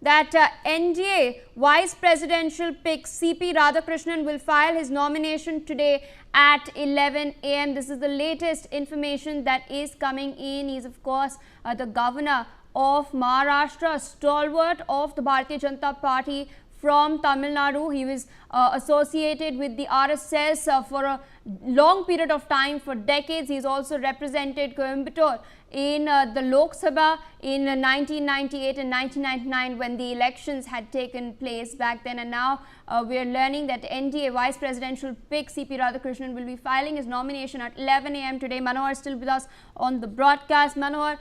that NDA Vice Presidential pick CP Radhakrishnan will file his nomination today at 11 a.m. This is the latest information that is coming in. He is, of course, the governor of Maharashtra, stalwart of the Bharatiya Janata Party from Tamil Nadu. He was associated with the RSS for a long period of time, for decades. He's also represented Coimbatore in the Lok Sabha in 1998 and 1999 when the elections had taken place back then. And now we are learning that NDA Vice Presidential pick CP Radhakrishnan will be filing his nomination at 11 a.m. today. Manohar is still with us on the broadcast. Manohar,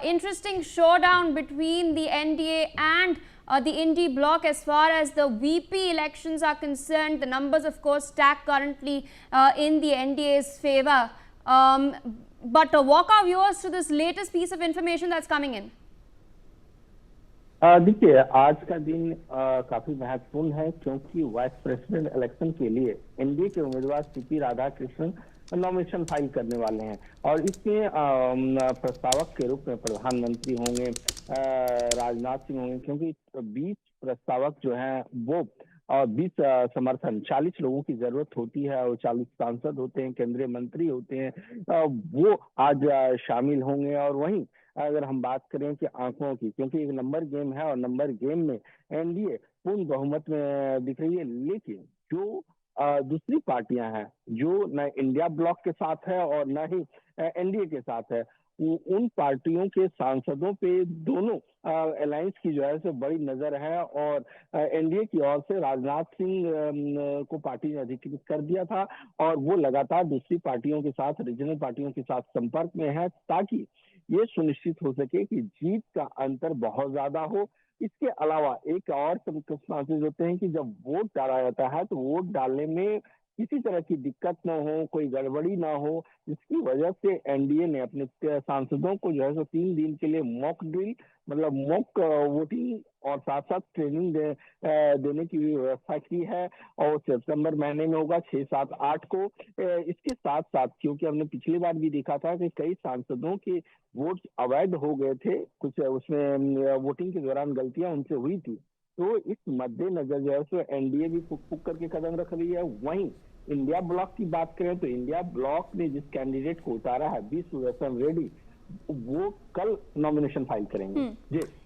interesting showdown between the NDA and the Indy bloc as far as the VP elections are concerned. The numbers, of course, stack currently in the NDA's favor. But walk our viewers to this latest piece of information that's coming in. देखिए, आज का दिन काफी महत्वपूर्ण है क्योंकि vice president election के लिए एनडीए के उम्मीदवार सीपी राधाकृष्णन नॉमिनेशन फाइल करने वाले हैं और इसमें प्रस्तावक के रूप में प्रधानमंत्री होंगे, राजनाथ सिंह होंगे, क्योंकि 20 प्रस्तावक जो हैं वो और 20 समर्थन 40 लोगों की जरूरत होती है और 40 सांसद होते हैं, केंद्रीय मंत्री होते हैं, वो आज शामिल होंगे। और वहीं अगर हम बात करें कि आंकड़ों की, क्योंकि एक नंबर गेम है और नंबर गेम में एनडीए पूर्ण बहुमत में दिख रही है, लेकिन जो दूसरी पार्टियां हैं जो न इंडिया ब्लॉक के साथ है और न ही एनडीए के साथ है, उन पार्टियों के सांसदों पे दोनों अलायंस की जो है सो बड़ी नजर है। और एनडीए की ओर से राजनाथ सिंह को पार्टी ने अधिकृत कर दिया था और वो लगातार दूसरी पार्टियों के साथ, रीजनल पार्टियों के साथ संपर्क में है ताकि ये सुनिश्चित हो सके कि जीत का अंतर बहुत ज्यादा हो। इसके अलावा एक और सर्कमस्टांसेस होते हैं कि जब वोट डाला जाता है तो वोट डालने में किसी तरह की दिक्कत न हो, कोई गड़बड़ी ना हो, जिसकी वजह से एनडीए ने अपने सांसदों को जो है सो 3 दिन के लिए मॉक ड्रिल, मतलब मॉक वोटिंग और साथ साथ ट्रेनिंग देने की भी व्यवस्था की है और सितंबर महीने में होगा 6, 7, 8 को। इसके साथ साथ क्योंकि हमने पिछली बार भी देखा था कि कई सांसदों के वोट अवैध हो गए थे, कुछ उसमें वोटिंग के दौरान गलतियां उनसे हुई थी, तो इस मद्देनजर जो है सो एनडीए भी पुक पुक करके कदम रख रही है। वहीं इंडिया ब्लॉक की बात करें तो इंडिया ब्लॉक ने जिस कैंडिडेट को उतारा है बी सुदर्शन रेड्डी, वो कल नॉमिनेशन फाइल करेंगे। जी।